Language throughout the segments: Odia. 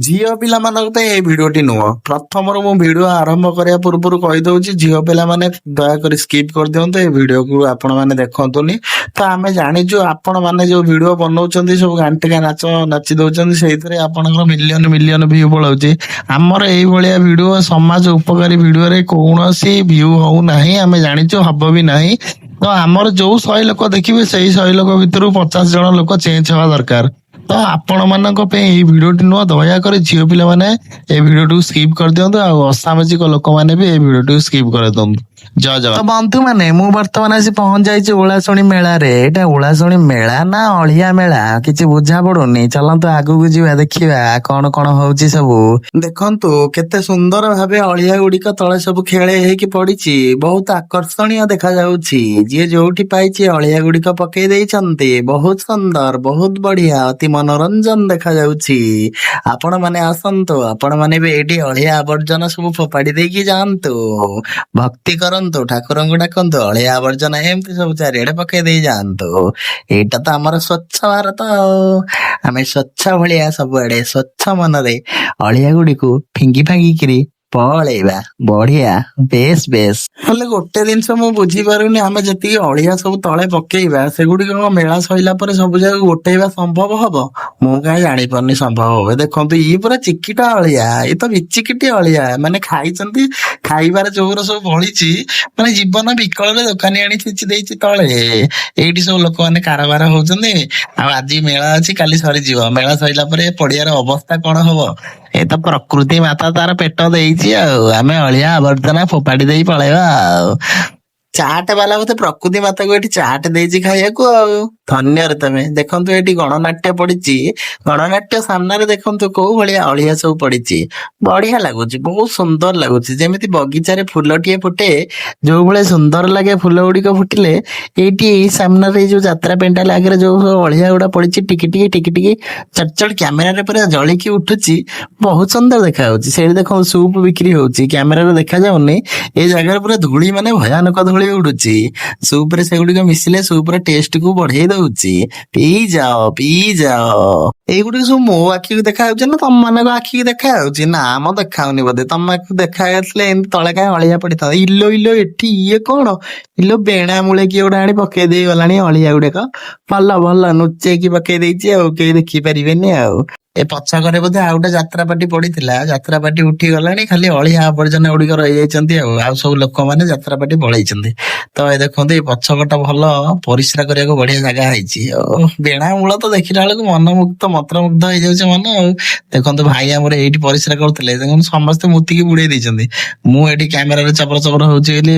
ଝିଅ ପିଲାମାନଙ୍କ ପାଇଁ ଏଇ ଭିଡିଓଟି ନୁହଁ। ପ୍ରଥମରୁ ମୁଁ ଭିଡିଓ ଆରମ୍ଭ କରିବା ପୂର୍ବରୁ କହିଦଉଛି, ଝିଅ ପିଲାମାନେ ଦୟାକରି ସ୍କିପ୍ କରିଦିଅନ୍ତୁ, ଏଇ ଭିଡିଓକୁ ଆପଣ ମାନେ ଦେଖନ୍ତୁନି। ତ ଆମେ ଜାଣିଛୁ ଆପଣ ମାନେ ଯୋଉ ଭିଡିଓ ବନଉଛନ୍ତି ସବୁ ଗାଣ୍ଟିକା ନାଚ ନାଚି ଦଉଛନ୍ତି, ସେଇଥିରେ ଆପଣଙ୍କର ମିଲିୟନ ମିଲିୟନ ଭ୍ୟୁ ପଳାଉଛି। ଆମର ଏଇଭଳିଆ ଭିଡିଓ ସମାଜ ଉପକାରୀ ଭିଡିଓରେ କୌଣସି ଭ୍ୟୁ ହଉନାହିଁ, ଆମେ ଜାଣିଛୁ, ହବ ବି ନାହିଁ। ତ ଆମର ଯୋଉ 100 ଲୋକ ଦେଖିବେ ସେଇ 100 ଲୋକ ଭିତରୁ 50 ଜଣ ଲୋକ ଚେଞ୍ଜ ହବା ଦରକାର। ତ ଆପଣ ମାନଙ୍କ ପାଇଁ ଏଇ ଭିଡିଓଟି ନୁହଁ, ଦୟାକରି ଝିଅ ପିଲାମାନେ এই ଭିଡିଓଟିକୁ ସ୍କିପ୍ କରିଦିଅନ୍ତୁ, ଆଉ ଅସାମାଜିକ ଲୋକମାନେ ବି এই ଭିଡିଓଟିକୁ ସ୍କିପ୍ କରିଦିଅନ୍ତୁ। ଜୟ ଜଗନ୍ନାଥ। ତ ବନ୍ଧୁ ମାନେ, ମୁଁ ବର୍ତ୍ତମାନ ଆସି ପହଞ୍ଚି ଯାଇଛି ଓଳାଶୁଣୀ ମେଳାରେ। ଏଇଟା ଓଳାଶୁଣୀ ମେଳା ନା ଅଳିଆ ମେଳା କିଛି ବୁଝା ପଡୁନି। ଚାଲନ୍ତୁ ଆଗକୁ ଯିବା, ଦେଖିବା କଣ କଣ ହଉଛି ସବୁ। ଦେଖନ୍ତୁ କେତେ ସୁନ୍ଦର ଭାବେ ଅଳିଆ ଗୁଡିକ ତଳେ ସବୁ ଖେଳେଇ ହେଇକି ପଡିଛି, ବହୁତ ଆକର୍ଷଣୀୟ ଦେଖାଯାଉଛି। ଯିଏ ଯୋଉଠି ପାଇଛି ଅଳିଆ ଗୁଡିକ ପକେଇ ଦେଇଛନ୍ତି, ବହୁତ ସୁନ୍ଦର, ବହୁତ ବଢିଆ, ଅତି ମନୋରଞ୍ଜନ ଦେଖାଯାଉଛି। ଆପଣ ମାନେ ଆସନ୍ତୁ, ଆପଣ ମାନେ ବି ଏଇଠି ଅଳିଆ ଆବର୍ଜନା ସବୁ ଫୋପାଡି ଦେଇକି ଯାଆନ୍ତୁ, ଭକ୍ତି କରନ୍ତୁ, ଠାକୁରଙ୍କୁ ଡାକନ୍ତୁ, ଅଳିଆ ଆବର୍ଜନା ଏମିତି ସବୁ ଚାରିଆଡେ ପକେଇ ଦେଇ ଯାଆନ୍ତୁ। ଏଇଟା ତ ଆମର ସ୍ୱଚ୍ଛ ଭାରତ ଆଉ। ଆମେ ସ୍ୱଚ୍ଛ ଭଳିଆ ସବୁଆଡେ ସ୍ୱଚ୍ଛ ମନରେ ଅଳିଆ ଗୁଡିକୁ ଫିଙ୍ଗି ଫାଙ୍ଗିକିରି ପଳେଇବା। ବଢିଆ, ବେଶ ବେଶ। ହେଲେ ଗୋଟେ ଜିନିଷ ମୁଁ ବୁଝିପାରୁନି, ଆମେ ଯେତିକି ଅଳିଆ ସବୁ ତଳେ ପକେଇବା ସେଗୁଡିକ ମେଳା ସଇଲା ପରେ ସବୁ ଜାଗାକୁ ଗୋଟେଇବା ସମ୍ଭବ ହବ? ମୁଁ କାହିଁ ଜାଣିପାରୁନି ସମ୍ଭବ ହବ। ଦେଖନ୍ତୁ ଇଏ ପୁରା ଚିକିଟା ଅଳିଆ, ଇଏ ତ ବିଚିକିଟି ଅଳିଆ, ମାନେ ଖାଇଛନ୍ତି, ଖାଇବାର ଯୋଉର ସବୁ ବଳିଛି, ମାନେ ଜୀବନ ବିକଳରେ ଦୋକାନୀ ଆଣି ଛିଞ୍ଚି ଦେଇଛି ତଳେ। ଏଇଠି ସବୁ ଲୋକମାନେ କାରବାର ହଉଛନ୍ତି। ଆଉ ଆଜି ମେଳା ଅଛି, କାଲି ସରିଯିବ। ମେଳା ସରିଲା ପରେ ପଡିଆର ଅବସ୍ଥା କଣ ହବ? ଏ ତ ପ୍ରକୃତି ମାତା ତାର ପେଟ ଦେଇଛି ଆଉ, ଆମେ ଅଳିଆ ଆବର୍ଜନା ଫୋପାଡି ଦେଇ ପଳେଇବା ଆଉ। ଚାଟ ବାଲା ବୋଧେ ପ୍ରକୃତି ମାତାକୁ ଏଠି ଚାଟ ଦେଇଛି ଖାଇବାକୁ ଆଉ। ଧନ୍ୟରେ ତମେ। ଦେଖନ୍ତୁ ଏଠି ଗଣନାଟ୍ୟ ପଡିଛି, ଗଣନାଟ୍ୟ ସାମ୍ନାରେ ଦେଖନ୍ତୁ କୋଉ ଭଳିଆ ଅଳିଆ ସବୁ ପଡିଛି। ବଢିଆ ଲାଗୁଛି, ବହୁତ ସୁନ୍ଦର ଲାଗୁଛି, ଯେମିତି ବଗିଚାରେ ଫୁଲଟିଏ ଫୁଟେ, ଯୋଉ ଭଳିଆ ସୁନ୍ଦର ଲାଗେ ଫୁଲ ଗୁଡିକ ଫୁଟିଲେ, ଏଇଠି ଏଇ ସାମ୍ନାରେ ଏଇ ଯୋଉ ଯାତ୍ରା ପେଣ୍ଡାଲ ଆଗରେ ଯୋଉ ସବୁ ଅଳିଆ ଗୁଡା ପଡିଛି, ଟିକି ଟିକି ଟିକି ଟିକି ଚଟ ଚଟ କ୍ୟାମେରାରେ ପୁରା ଜଳିକି ଉଠୁଛି, ବହୁତ ସୁନ୍ଦର ଦେଖା ଯାଉଛି। ସେଇଠି ଦେଖନ୍ତୁ ସୁପ୍ ବିକ୍ରି ହଉଛି, କ୍ୟାମେରାରେ ଦେଖାଯାଉନି, ଏଇ ଜାଗାରେ ପୁରା ଧୂଳି, ମାନେ ଭୟାନକ ଧୂଳି ଉଡୁଛି। ସୁପ୍ ରେ ସେଗୁଡିକ ମିଶିଲେ ସୁପ୍ ର ଟେଷ୍ଟ କୁ ବଢେଇ ଦଉଛି। ପିଇ ଯାଅ, ପିଇ ଯାଅ। ଏଇଗୁଡିକ ସବୁ ମୋ ଆଖିକୁ ଦେଖା ଯାଉଛି ନା ତମ ମାନଙ୍କ ଆଖିକି ଦେଖା ଯାଉଛି? ନା ମ, ଦେଖାଉନି ବୋଧେ। ତମ ଆଖିକୁ ଦେଖା ଯାଉଥିଲେ ଏମିତି ତଳେ କାହିଁ ଅଳିଆ ପଡିଥାନ୍ତା? ଇଲୋ ଇଲୋ, ଏଠି ଇଏ କଣ? ଇଲୋ ବେଣା ମୂଳେ କିଏ ଗୋଟେ ଆଣି ପକେଇ ଦେଇ ଗଲାଣି ଅଳିଆ ଗୁଡାକ। ଭଲ ଭଲ, ନୁଚେଇକି ପକେଇ ଦେଇଛି ଆଉ, କେହି ଦେଖି ପାରିବେନି ଆଉ। ଏ ପଛକରେ ବୋଧେ ଆଉ ଗୋଟେ ଯାତ୍ରାପାଟି ପଡିଥିଲା, ଯାତ୍ରାପାଟି ଉଠିଗଲାଣି, ଖାଲି ଅଳିଆ ଆବର୍ଜନା ଗୁଡିକ ରହିଯାଇଛନ୍ତି ଆଉ। ଆଉ ସବୁ ଲୋକମାନେ ଯାତ୍ରାପାଟି ପଳେଇଛନ୍ତି। ତ ଏ ଦେଖନ୍ତୁ ଏଇ ପଛକଟା ଭଲ ପରିସ୍ରା କରିବାକୁ ବଢିଆ ଜାଗା ହେଇଛି। ଆଉ ବେଣା ମୂଳ ତ ଦେଖିଲା ବେଳକୁ ମନମୁଗ୍ଧ, ମନ୍ତ୍ରମୁଗ୍ଧ ହେଇଯାଉଛି ମନ ଆଉ। ଦେଖନ୍ତୁ ଭାଇ ଆମର ଏଇଠି ପରିସ୍ରା କରୁଥିଲେ, ଦେଖନ୍ତୁ ସମସ୍ତେ ମୁତିକି ବୁଡେଇ ଦେଇଛନ୍ତି। ମୁଁ ଏଠି କ୍ୟାମେରାରେ ଚପର ଚପର ହଉଛି ବୋଲି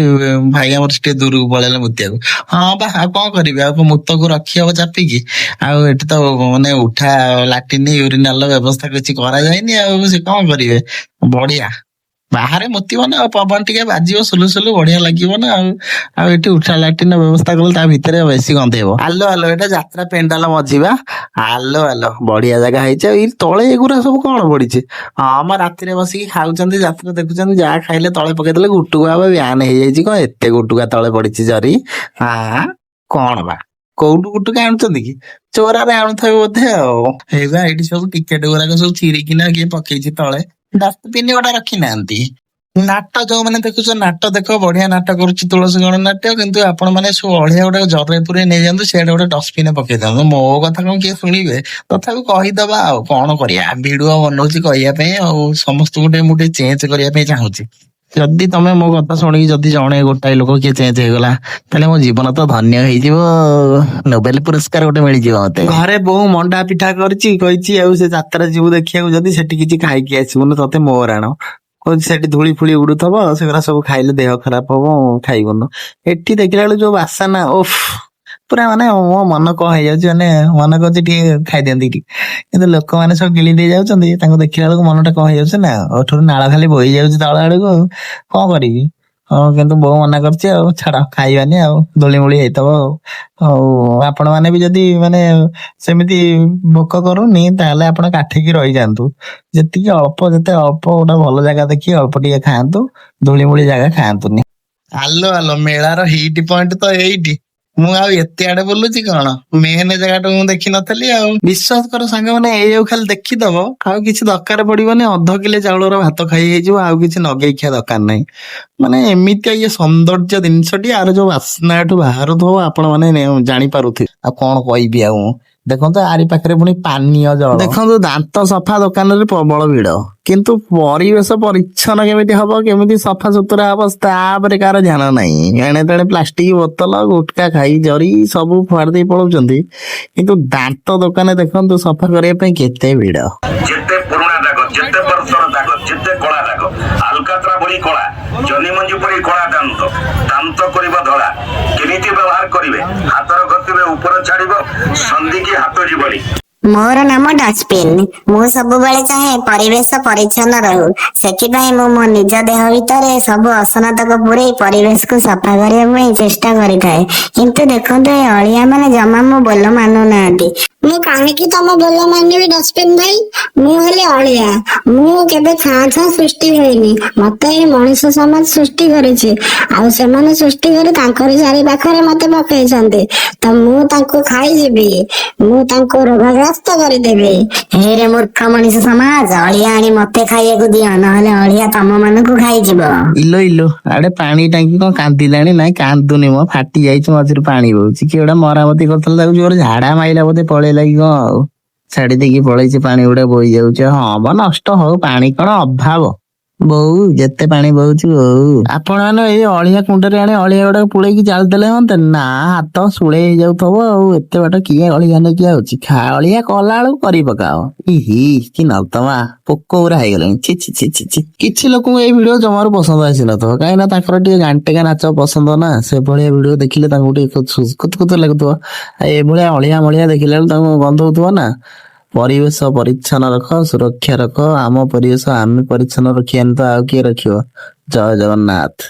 ଭାଇ ଆମର ଟିକେ ଦୂରକୁ ପଳେଇଲେ ମୁତିବାକୁ। ହଁ ବା, ଆଉ କଣ କରିବି, ଆଉ ମୁତକୁ ରଖି ହବ ଚାପିକି? ଆଉ ଏଠି ତ ମାନେ ଉଠା ଲାଟିନ ୟୁରିନାଲ ବ୍ୟବସ୍ଥା କିଛି କରାଯାଇନି, ଆଉ ସେ କଣ କରିବେ? ବଢିଆ, ବାହାରେ ମୁତିବ ନା, ଆଉ ପବନ ଟିକେ ବାଜିବ ସୁଲୁ ସୁଲୁ, ବଢିଆ ଲାଗିବ ନା ଆଉ। ଆଉ ଏଠି ଉଠା ଲାଟିନ ବ୍ୟବସ୍ଥା କଲେ ତା ଭିତରେ ବେଶୀ ଗନ୍ଧେଇବ। ଆଲୋ ଆଲୋ, ଏଟା ଯାତ୍ରା ପେଣ୍ଡାଲ ମଝିବା। ଆଲୋ ଆଲୋ, ବଢିଆ ଜାଗା ହେଇଛି। ଆଉ ଏଇ ତଳେ ଏଗୁରା ସବୁ କଣ ପଡିଛି? ହଁ ମ, ରାତିରେ ବସିକି ଖାଉଛନ୍ତି, ଯାତ୍ରା ଦେଖୁଛନ୍ତି, ଯାହା ଖାଇଲେ ତଳେ ପକେଇଦେଲେ, ଗୁଟୁକା ହବ ବ୍ୟାନ ହେଇଯାଇଛି। କଣ ଏତେ ଗୁଟୁକା ତଳେ ପଡିଛି ଜରି? ହଁ କଣ ବା, କୋଉଠୁ ଗୁଟୁକା ଆଣୁଛନ୍ତି କି? ଚୋରାରେ ଆଣୁଥିବେ ବୋଧେ ଆଉ। ଏଇବା ଏଇଠି ସବୁ ଟିକେଟ ଗୁରାକ ସବୁ ଚିରିକିନା କିଏ ପକେଇଛି ତଳେ, ଡଷ୍ଟବିନ ଗୋଟେ ରଖିନାହାନ୍ତି। ନାଟ ଯୋଉମାନେ ଦେଖୁଛ, ନାଟ ଦେଖ, ବଢିଆ ନାଟ କରୁଛି ତୁଳସୀ ଗଣନାଟ୍ୟ, କିନ୍ତୁ ଆପଣ ମାନେ ସବୁ ଅଳିଆ ଗୁଡାକ ଜରରେ ପୁରେଇ ନେଇଯାନ୍ତୁ, ସିଆଡେ ଗୋଟେ ଡଷ୍ଟବିନ ପକେଇ ଦିଅନ୍ତୁ। ମୋ କଥା କଣ କିଏ ଶୁଣିବେ? ତଥାପି କହିଦବା ଆଉ, କଣ କରିବା, ଭିଡିଓ ବନଉଛି କହିବା ପାଇଁ ଆଉ, ସମସ୍ତଙ୍କୁ ଟିକେ ମୁଁ ଟିକେ ଚେଞ୍ଜ କରିବା ପାଇଁ ଚାହୁଁଛି। ଯଦି ତମେ ମୋ କଥା ଶୁଣିକି ଯଦି ଜଣେ ଗୋଟାଏ ଲୋକ କିଏ ଚେଞ୍ଜ ହେଇଗଲା, ତାହେଲେ ମୋ ଜୀବନ ତ ଧନ୍ୟ ହେଇଯିବ, ନୋବେଲ ପୁରସ୍କାର ଗୋଟେ ମିଳିଯିବ ମତେ। ଘରେ ବୋଉ ମଣ୍ଡା ପିଠା କରିଛି, କହିଛି ଆଉ ସେ ଯାତ୍ରା ଯିବୁ ଦେଖିବାକୁ, ଯଦି ସେଠି କିଛି ଖାଇକି ଆସିବୁନି, ତତେ ମୋ ରାଣ କହୁଛି। ସେଠି ଧୂଳି ଫୁଳି ଉଡୁଥବ, ସେଗୁରା ସବୁ ଖାଇଲେ ଦେହ ଖରାପ ହବ, ଖାଇବୁନୁ। ଏଠି ଦେଖିଲା ବେଳକୁ ଯୋଉ ବାସନା, ଓଫ, ପୁରା ମାନେ ମୋ ମନ କଣ ହେଇଯାଉଛି, ମାନେ ମନ କରୁଛି ଟିକେ ଖାଇଦିଅନ୍ତି ଟିକେ, କିନ୍ତୁ ଲୋକମାନେ ସବୁ ଗିଳି ଦେଇ ଯାଉଛନ୍ତି, ତାଙ୍କୁ ଦେଖିଲା ବେଳକୁ ମନଟା କଣ ହେଇଯାଉଛି ନା, ଓଠରୁ ନାଳ ଖାଲି ବୋହି ଯାଉଛି ତଳ ଆଡକୁ। ଆଉ କଣ କରିବି? ହଁ, କିନ୍ତୁ ବୋଉ ମନା କରୁଛି ଆଉ, ଛାଡ, ଖାଇବାନି ଆଉ, ଧୂଳିମୂଳି ହେଇଥିବ ଆଉ। ହଉ, ଆପଣ ମାନେ ବି ଯଦି ମାନେ ସେମିତି ଭୋକ କରୁନି, ତାହେଲେ ଆପଣ କାଠିକି ରହିଯାଆନ୍ତୁ। ଯେତିକି ଅଳ୍ପ, ଯେତେ ଅଳ୍ପ ଗୋଟେ ଭଲ ଜାଗା ଦେଖି ଅଳ୍ପ ଟିକେ ଖାଆନ୍ତୁ, ଧୂଳିମୂଳି ଜାଗା ଖାଆନ୍ତୁନି। ଆଲୋ ଆଲୋ, ମେଳାର ହିଟ୍ ପଏଣ୍ଟ ତ ଏଇଠି। ମୁଁ ଆଉ ଏତେ ଆଡେ ବୁଲୁଛି କଣ, ମେନ୍ ଜାଗାଟା ମୁଁ ଦେଖିନଥିଲି ଆଉ। ବିଶ୍ୱାସ କର ସାଙ୍ଗମାନେ, ଏଇଆକୁ ଖାଲି ଦେଖିଦବ ଆଉ କିଛି ଦରକାର ପଡିବନି, ଅଧ କିଲେ ଚାଉଳର ଭାତ ଖାଇ ହେଇଯିବ, ଆଉ କିଛି ନଗେଇ ଖିଆ ଦରକାର ନାହିଁ। ମାନେ ଏମିତିଆ ଇଏ ସୌନ୍ଦର୍ଯ୍ୟ ଜିନିଷଟି, ଆର ଯୋଉ ବାସ୍ନା ଏଠୁ ବାହାରୁଥିବ ଆପଣ ମାନେ ଜାଣିପାରୁଥିବେ। ଆଉ କଣ କହିବି ଆଉ। ଦେଖନ୍ତୁ ଆରି ପାଖରେ ପୁଣି ପାନୀୟ ଜଳ। ଦେଖନ୍ତୁ ଦାନ୍ତ ସଫା ଦୋକାନରେ ପ୍ରବଳ ଭିଡ, କିନ୍ତୁ ପରିବେଶ ପରିଚ୍ଛନ୍ନ କେମିତି ହବ, କେମିତି ସଫା ସୁତୁରା ହବ ତାପରେ କାହାର ଧ୍ୟାନ ନାହିଁ। ଏଣେ ତେଣେ ପ୍ଲାଷ୍ଟିକ ବୋତଲ, ଗୁଟକା ଖାଇ ଜରି ସବୁ ଫୋପାଡ଼ି ଦେଇ ପଳଉଛନ୍ତି, କିନ୍ତୁ ଦାନ୍ତ ଦୋକାନ ଦେଖନ୍ତୁ ସଫା କରିବା ପାଇଁ କେତେ ଭିଡ। ଯେତେ ପୁରୁଣା ଦାଗ, ଯେତେ ବର୍ଷର ଦାଗ, ଯେତେ କଳା ଦାଗ, ଆଲକାତ୍ରା ଭଳି କଳା, ଜହ୍ନି ମଞ୍ଜି ପରି କଳା ଦାନ୍ତ, ଦାନ୍ତ କରିବ ଧଳା। କେମିତି ବ୍ୟବହାର କରିବେ? ହାତର ଗତିବେ ଉପର ଛାଡିବ, ସନ୍ଧିକି ହାତ ଯିବନି। ମୋର ନାମ ଡଷ୍ଟବିନ୍। ମୁଁ ସବୁବେଳେ ଚାହେଁ ପରିବେଶ ପରିଚ୍ଛନ୍ନ ରହୁ। ସେଥିପାଇଁ ମୁଁ ମୋ ନିଜ ଦେହ ଭିତରେ ସବୁ ଅସନାତକ ପୁରେଇ ପରିବେଶକୁ ସଫା କରିବା ପାଇଁ ଚେଷ୍ଟା କରିଥାଏ। କିନ୍ତୁ ଦେଖନ୍ତୁ ଏ ଅଳିଆ ମାନେ ଜମା ମୋ ବୋଲ ମାନୁନାହାନ୍ତି। ମୁଁ କାହିଁକି ତମ ବୋଲ ମାନିବି ଡଷ୍ଟବିନ୍ ଭାଇ? ମୁଁ ହେଲି ଅଳିଆ। ମୁଁ କେବେ ଛାଁ ଛାଁ ସୃଷ୍ଟି ହେଇନି। ମତେ ଏଇ ମଣିଷ ସମାଜ ସୃଷ୍ଟି କରିଛି। ଆଉ ସେମାନେ ସୃଷ୍ଟି କରି ତାଙ୍କରି ଚାରି ପାଖରେ ମତେ ପକେଇଛନ୍ତି। ତ ମୁଁ ତାଙ୍କୁ ଖାଇଯିବି। ମୁଁ ତାଙ୍କୁ ରୋଗଗ୍ରସ୍ତ କରିଦେବି। ହେରେ ମୂର୍ଖ ମଣିଷ ସମାଜ, ଅଳିଆ ଆଣି ମତେ ଖାଇବାକୁ ଦିଅ, ନହେଲେ ଅଳିଆ ତମ ମାନଙ୍କୁ ଖାଇଯିବ। ଇଲୋ ଇଲୋ, ଆଡେ ପାଣି ଟାଙ୍କି କଣ କାନ୍ଦିଲାଣି? ନାଇଁ କାନ୍ଦୁନି ମ, ଫାଟି ଯାଇଛି, ମଝିରୁ ପାଣି ବହୁଛି। କିଏ ଗୋଟେ ମରାମତି କରୁଥିଲା, ତାକୁ ଜୋରେ ଝାଡା ମାଇଲା ବୋଧେ, ପଳେଇଲା କି କଣ ଆଉ। ଛାଡି ଦେଇକି ପଳେଇଛି, ପାଣି ଗୁଡା ବୋହି ଯାଉଛି। ହଁ ମ, ନଷ୍ଟ ହଉ, ପାଣି କଣ ଅଭାବ। ବୋଉ ଯେତେ ପାଣି ବହୁଛି ବୋଉ। ଆପଣ ମାନେ ଏଇ ଅଳିଆ କୁଣ୍ଡରେ ଆଣି ଅଳିଆ ଗୁଡାକ ପୁଳେଇକି ଚାଲିଦେଲେ ହନ୍ତେ ନା, ହାତ ସୁଳେଇ ହେଇଯାଉଥିବ ଆଉ। ଏତେ ବାଟ କିଏ ଅଳିଆ ନେଇକି ଆଉଛି? ଅଳିଆ କଲା ବେଳକୁ କରି ପକାଅ। ଇହି କି ନର୍ଦ୍ଦମା, ପୋକ ଗୁରା ହେଇଗଲେଣି। ଛି ଛି ଛି ଛି ଛି। କିଛି ଲୋକଙ୍କୁ ଏଇ ଭିଡିଓ ଜମାରୁ ପସନ୍ଦ ଆସିନଥିବ, କାହିଁକି ନା ତାଙ୍କର ଟିକେ ଗାଣ୍ଟେକା ନାଚ ପସନ୍ଦ ନା। ସେଭଳିଆ ଭିଡିଓ ଦେଖିଲେ ତାଙ୍କୁ ଟିକେ କୁତୁ କୁତୁ ଲାଗୁଥିବ। ଆଉ ଏଭଳିଆ ଅଳିଆ ମଳିଆ ଦେଖିଲା ବେଳକୁ ତାଙ୍କୁ ଗନ୍ଧଉଥିବ ନା। ପରିବେଶ ପରିଚ୍ଛନ୍ନ ରଖ, ସୁରକ୍ଷା ରଖ। ଆମ ପରିବେଶ ଆମେ ପରିଚ୍ଛନ୍ନ ରଖିବାନି ତ ଆଉ କିଏ ରଖିବ? ଜୟ ଜଗନ୍ନାଥ।